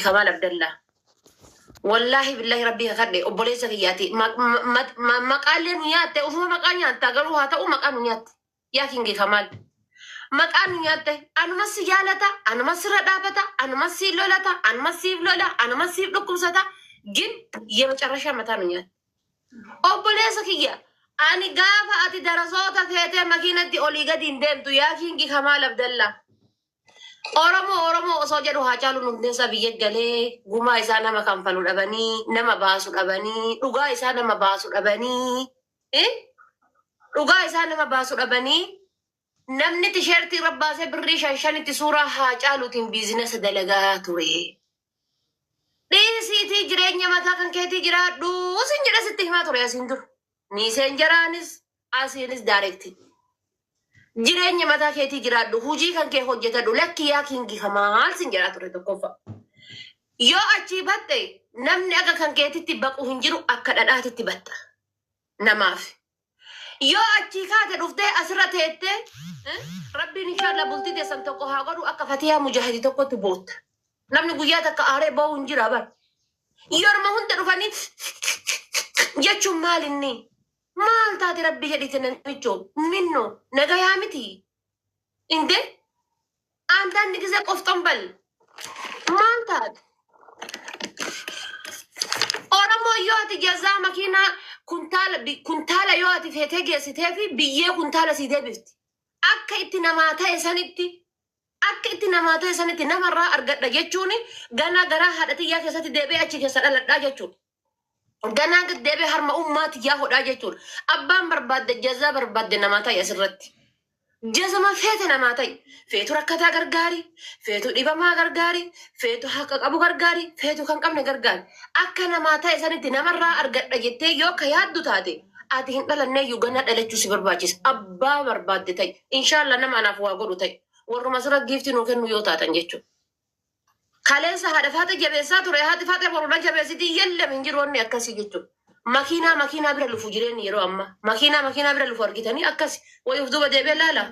كمال عبد الله والله بالله ربي خدي أبوليس كياتي ما قال لي نيات وفما ما قال نيات قالوا هاتوا ما قال نيات يا كينجي كمال ما قال نيات أنا ما سجالتا أنا ما سردابتا أنا ما سيلولتا أنا ما سيبلولا أنا ما سيبلكم ستا جن يمشرشة متى نيات أبوليس كيا أنا قافة أتي دراسات كياتي ماكينة دي أوليغا دين ديمتو يا كينجي كمال عبد الله Oromoo osoo jedhu haa caalu nugdeessa biyya galee gumaa isaa nama kanfalu dhabanii nama baasu dhabanii dhugaa isaa nama baasu dhabanii dhugaa isaa nama baasu dhabanii namni tisheertii rabbaasee birrii shanitti suuraa haa caaluutiin biizinasa dalagaa ture. Dhiisiitii jireenya mataa kan keetii jiraadhu sin jedha sitti himaa ture asiin dur. Niiseen jaraanis asiinis daarekti. Jireenya mataa keetii jiraadhu hujii kan kee hojjetadhu lakki yaa kingi kamaal sin jedhaa ture tokkoffa. Yoo achii batte namni akka kan keetitti baqu hin jiru akka dhadhaatitti batta namaaf. Yoo achii kaate dhuftee asirra teettee rabbiin inshaallah bultii teessan tokko haa godhu akka fatiyaa mujahidi tokkotti bootta. Namni guyyaa takka aaree ba'uu hin jira bar. Yeroo hunda dhufanii jechuun maal inni? Maal taate rabbi jedhite namicho minno nagayaa miti inde አንዳንድ ጊዜ ቆፍጠን በል ማል taate oromoo yoo ati jazaa makiinaa kuntaala yoo ati feetee geessitee fi biyyee kuntaala sii deebifti akka itti namaa ta'e sanitti namarraa argadha jechuun ganaa garaa haadha xiyyaa keessatti deebi'ee achi keessa dhaladhaa jechuudha. Ganaa gad deebi'ee harma ummaati yaa hodhaa jechuudha. Abbaan barbaadde jazaa barbaadde namaa ta'e asirratti. Jazama feete namaa ta'e. Feetu rakkataa gargaari. Feetu dhibamaa gargaari. Feetu haqa qabu gargaari. Feetu kan qabne gargaari. Akka namaa ta'e sanitti namarraa argadha jettee yoo ka yaaddu taate ati hin dhalanneeyyuu ganaa dhalachuu si barbaachisa. Abbaa barbaadde ta'e. Inshaallah nama anaaf waa godhu ta'e. Warruma asirra giiftii nuu kennu yoo taatan jechuudha. Kaleessa haadha faata jabeessaa ture haati faata boruudha jabeessitii yellam hin jiru wanni akkasii jechuudha. Makiinaa bira lufu jireenyi yeroo ammaa. Makiinaa bira lufu argitanii akkasi. Wayii of duuba deebee laala.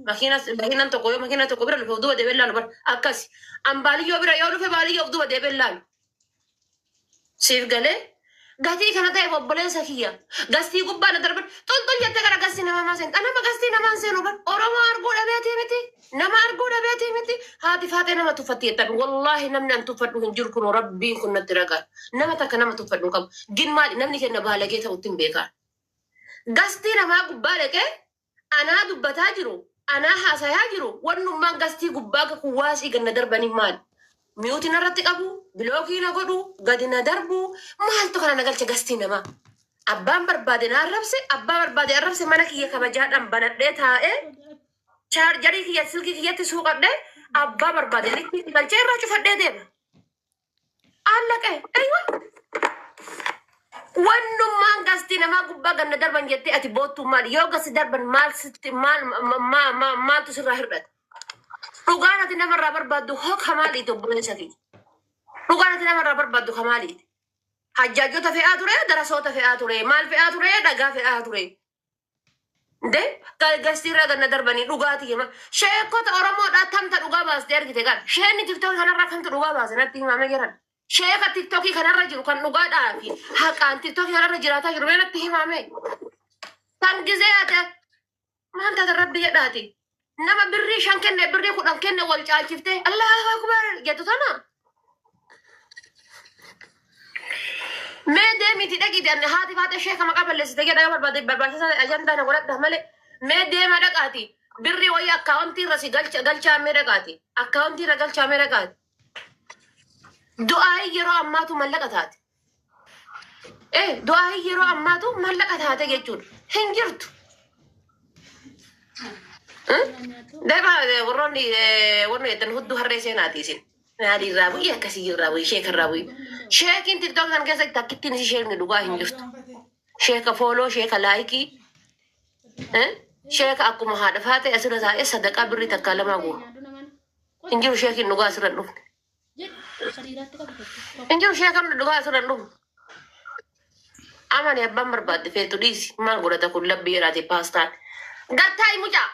Makiinaan tokko yoo makiinaa tokko bira lufu of duuba deebee laalu bara akkasi. Ambaaliyyoo bira yoo dhufe baaliyyoo of duuba deebee laalu. Siif galee gatii kana ta'eef obboleessa kiyya. Gastii gubbaa na darban toltol jettee gara gastii namaa seen. Nama gastii namaan seenu bara Oromoo arguu dhabeetii miti. Nama arguu dhabeetii miti. Haati faatee nama tuffatti jettan. Wallaahi namni an tuffadhu hin jiru kun rabbiin kun natti ragaa. Nama takka nama tuffadhu qabu. Gin maali namni kenna baalagee ta'utti hin beekaa. Gastii namaa gubbaa dhaqee anaa dubbataa jiru. Anaa haasayaa jiru. Wannummaan gastii gubbaa kuwaasii ganna darbanii maali? Miyuutiin irratti qabu, bilookii na godhu, gadi na darbu, maaltu kana nagalcha gastii namaa. Abbaan barbaade na arrabse, abbaa barbaade arrabse mana kiyya kabajaadhaan banadhee taa'ee chaarjarii kiyya silkii kiyyatti suuqadhee abbaa barbaade litti galchee irraa cufadhee deema. Allaqee, aywa. Wannummaan gastii namaa gubbaa ganna darban jettee ati boottuu maali? Yoo gasti darban maaltu sirraa hir'ata? Dhugaan ati namarraa barbaaddu hoo kamaaliiti obboleessa kiyya. Dhugaan ati namarraa barbaaddu kamaaliiti. Hajjaajota fe'aa ture, darasoota fe'aa ture, maal fe'aa ture, dhagaa fe'aa ture. Gastiirraa ganna darbanii dhugaatii hima. Sheekota Oromoodhaa tamta dhugaa baastee argite kan. Sheenni tiktookii kanarraa kamtu dhugaa baase natti himamee jiran. Sheeka tiktookii kanarra jiru kan dhugaadhaa fi haqaan tiktookii kanarra jiraataa jiru mee natti himamee. Kan gizee ate maal taate rabbi jedhaati. Nama birrii 5 kenne birrii 10 kenne wal caalchiftee Allahu akbar jettu tana. Mee deemiti dhaqiti haati faata sheeka maqaa balleessite jedha barbaachisa ajandaa na godhadha malee mee deema dhaqaati birrii wayii akkaawuntii irra si galchaamee dhaqaati akkaawuntii irra galchaamee dhaqaati. Du'aa yeroo ammaatu mallaqa taate. Du'aa yeroo ammaatu mallaqa taate jechuudha. Hin jirtu. Warroonni jedhan hudduu harree seenaati isin. Naadii irraa bu'ii akkasii irraa bu'ii sheeka irraa bu'ii. Sheekiin tiktook kan keessatti akkittiin isi sheekni dhugaa hin jirtu. Sheeka fooloo, sheeka laayikii. Sheeka akkuma haadha faate asirra taa'ee sadaqaa birrii takkaa lamaa guuru. Hin jiru sheekiin dhugaa asirra hin dhufne. Hin jiru sheekan dhugaa asirra hin dhufne. Amani abbaan barbaadde feetu dhiisi. Maal godhata kun labbii jiraate paastaan. Gattaa mucaa.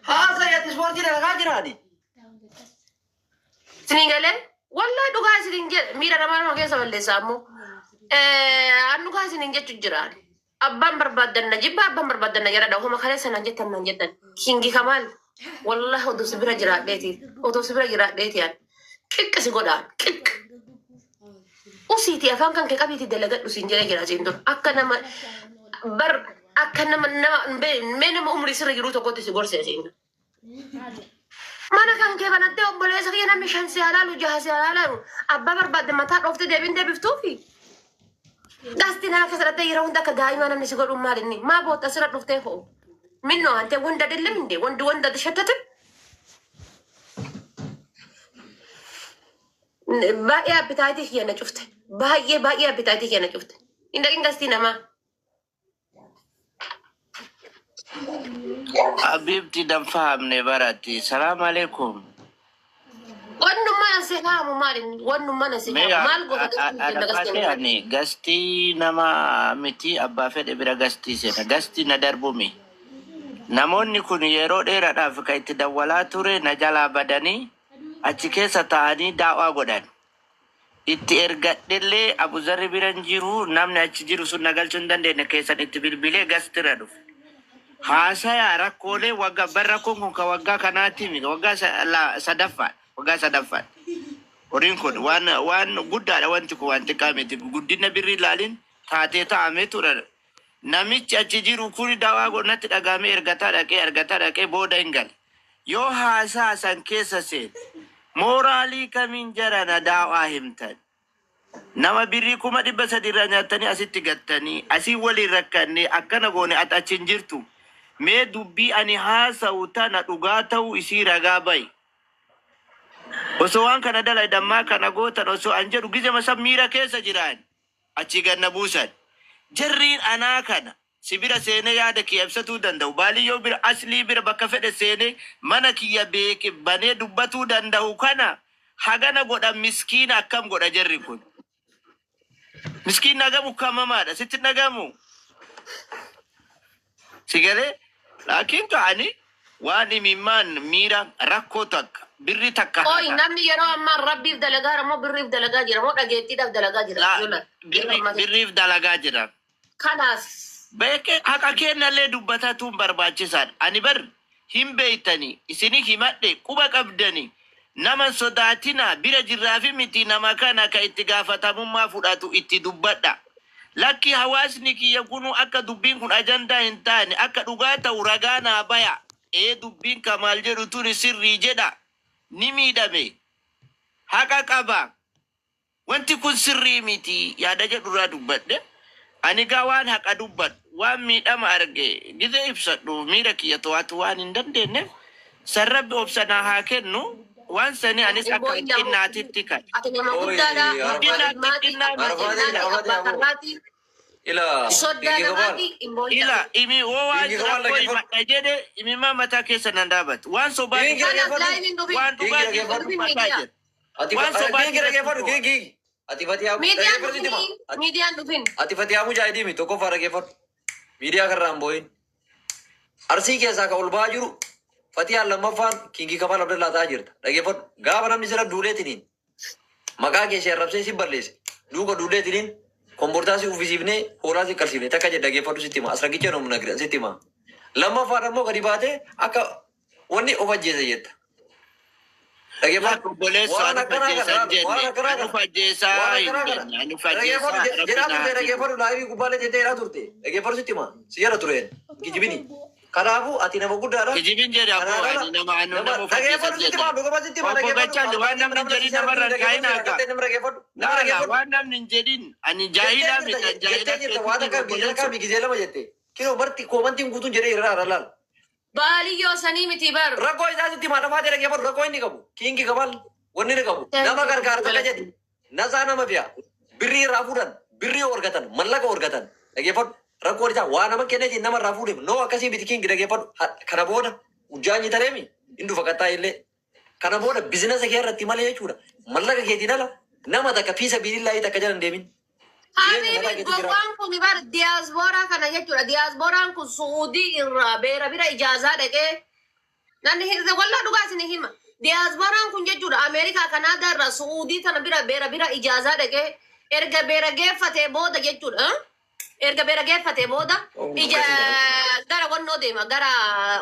Haasa yatti ispoortii dalagaa jiraani. Sinii galee والله دوغا سينجا ميرا ما كيسا ولا سامو انو غا سينجا تجران ابان بربادنا جيب ابان بربادنا يرا دو هما خلاص انا جيت من جدا كينجي كمان والله ودو سبرا جرا بيتي ودو سبرا جرا بيتي يعني كيك سيغودا كيك وسيتي افان كان كابيتي دلغت سينجا جرا سيندو اكنا ما بر اكنا من عمري سر جرو تو كنت سيغور سيندو mana kan ke banate obboleessa kiyya namni shan si halaalu jaha si halaalu abbaa barbaadde mataa dhoofte deebiin deebiftuufi gasti naa kasarate yeroo hunda akka daa'ima namni si godhu maal inni maa bootta sira dhuftee fo'u minnoo ante wanda dillim inde wanda shattate baay'ee appitaayitii kiyya na cufte baay'ee appitaayitii kiyya na cufte indaqin gastii namaa حبيبتي دم فهمني براتي السلام عليكم. wannu mana si haamu maalin wannu mana si haamu maal goota يعني قستي نما متي أبا فد إبرة قستي سنة قستي ندربومي نموني كن يرو ديرا دافكا يتدولا توري نجالا بدني أتكي ستاني دعوا قدان itti ergadhelle Abu Zarri biran jiru namni achi jiru sun nagalchun dandeenye keessan itti bilbilee gastira dhufe haasaya rakkoolee waggaa barrakkoon kun ka waggaa kanaatti mi waggaa sadaffaan horiin kun waan guddaadha wanti kun wanti qaameti guddina birrii ilaalin taatee ta'amee ture namichi achi jiru kun dawaa gonatti dhagaamee ergataa dhaqee booda hin galle yoo haasaa san keessa seen mooraalii kamiin jarana daawaa himtan nama birrii 300 irraa nyaatanii asitti gattanii asii waliin rakkannee akkana goone at achin jirtu mee dubbii ani haasa'u tana dhugaa ta'uu isii ragaa bayi osoo waan kana dala dammaa kana gootan osoo an jedhu gizema san miira keessa jiraan achi ganna buusan jarriin anaa kana sibira seenee yaada kiyya ibsatuu danda'u baaliyyoo bira aslii bira bakka fedhe seenee mana kiyya beeke banee dubbatuu danda'u kana hagana godha miskiina akkam godha jarri kun miskiin nagamu kamamaadha sitti nagamu sigalee laakiin ta'ani waan imimmaan miira rakkoo takka birri takka oi namni yeroo ammaa rabbiif dalagaa moo birriif dalagaa jira moo dhageettiidhaaf dalagaa jira birriif dalagaa jira kanaas beeke haqa kennallee dubbatatuun barbaachisaadha ani bar hin beeytanii isinii himadhe quba qabdanii naman sodaatina bira jirraafi miti nama kana ka itti gaafatamummaa fudhatu itti dubbadha lakki hawaasni kiyya kunu akka dubbiin kun ajandaa hin taane akka dhugaa ta'u ragaa naa baya dubbiin kamaal jedhu tuni sirrii jedha ni miidhame haqa qaba wanti kun sirrii miti yaada jedhurraa dubbadhe ani gaa waan haqa dubbadhu waan miidhama arge gize ibsadhu miira kiyya to'atu waan hin dandeenyeef sarrabbi obsanaa haa kennu waan sani anis akka xinnaatitti kan ati nama guddaadha ila imi waan rakkoo himadha jedhe imimaa mataa keessa nan dhaabatu waan sobaa waan dhugaatii waan sobaa ati fatiyaa miidiyaan dhufin ati fatiyaa mujaahidii mi tokko fara geeffadhu miidiyaa karraan boo'in arsii keessaa ka ol ba'aa jiru fatiyaan lammaffaan kiingii kamal abdallaa ta'aa jirta dhageeffadhu gaafa namni sira duuleetiniin maqaa keessa arrabsee si balleesse duuka duuleetiniin kombortaa si uffisiifnee hoolaa si qarsiifne takka jedhe dhageeffadhu sitti hima asragicha nomu nagiran sitti hima lammaffaan ammoo gadi baatee akka wanni of ajjeese jetta Kanaafuu ati nama guddaadha. Kijibin jedha akkoo ani nama annoo nama uffisiisan obbo Gachaan waan namni hin jedhin namarra kaa'ina akka waan namni hin jedhin ani jaahilaa miti jaahilaa waan akka biyya akka bigizee lama jette kinoo barti koomantiin guutuun jedhee irraa laal. baaliyyoo sanii miti bar rakkoo isaatitti maadhamaa jedha geeffadhu rakkoo inni qabu kiingi qabal wanni ni qabu nama gargaara takka jedhi nasaa nama biya birrii irraa fuudhan birrii horgatan mallaqa horgatan dhageeffadhu rakkoo isaa waa nama kenneetiin nama irraa fuudhemu noo akkasii biti kiingi dhageeffadhu kana booda ujjaanyi tareemi hin dhufa kattaa illee kana booda bizinesa kee irratti malee jechuudha mallaqa keetiin ala nama takka fiisa biilillaahii takka jalan deemin. Habibi gowwaan kun bar diyaasbooraa kana jechuudha diyaasbooraan kun suudii irraa beera bira ijaazaa dhaqee namni hirre wallaa dhugaa isin hima Diyaasbaraan kun jechuudha Ameerikaa Kanaadaa irraa Suudii tana bira ijaazaa dhaqee erga beera geeffatee booda jechuudha. Erga beera geeffatee booda ija gara wannoo deema gara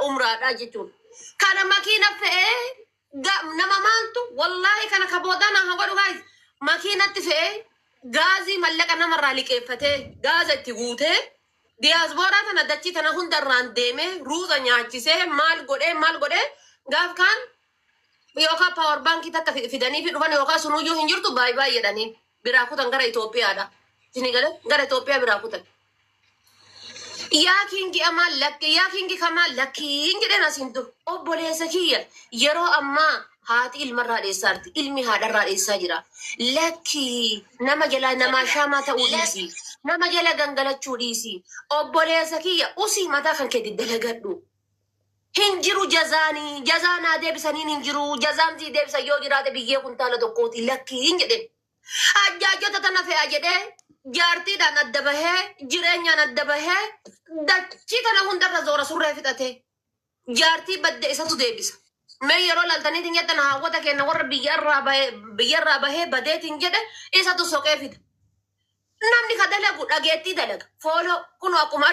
umraadhaa jechuudha. Kana makiina fe'ee nama maaltu wallaahi kana kaboodaa nama godhu gaayis makiinatti fe'ee gaazii mallaqa namarraa liqeeffatee gaaza itti guutee diyaasbooraa tana dachii tana hundarraan deemee ruuza nyaachisee maal godhee gaaf kaan yookaan paawar baankii takka fidanii fi dhufan yookaan sunuyyuu hin jirtu baay'ee jedhanii biraa kutan gara Itoophiyaadha. Isin galee gara Itoophiyaa biraa kutan. Yaa kingi amaan lakki yaa kingi kamaan lakki hin jedhan asiin dur. Obboleessa kiyya yeroo ammaa haati ilmarraa dheessaarti ilmi haadharraa dheessaa jira. Lakki nama jala nama shaamaa ta'uu dhiisi. Nama jala gangalachuu dhiisi. Obboleessa kiyya usii mataa kan kee dalagadhu. Hinjiru jazaanii jazaanaa deebisaniin hinjiru jazaan sii deebisa yoo jiraate biyyee kuntaala tokkooti lakki hin jedhe. Ajjaajota tana fe'a jedhee jaartiidhaan adda bahee jireenyaan adda bahee dachii tana hundarra zoora surree fixate jaartii badde isatu deebisa. Mee yeroo laltaniitiin jettan hawwata kenna warra biyyarraa bahee badeetiin jedhe isatu soqee fida. Namni ka dalagu dhageettii dalaga. Fooloo kun akkuma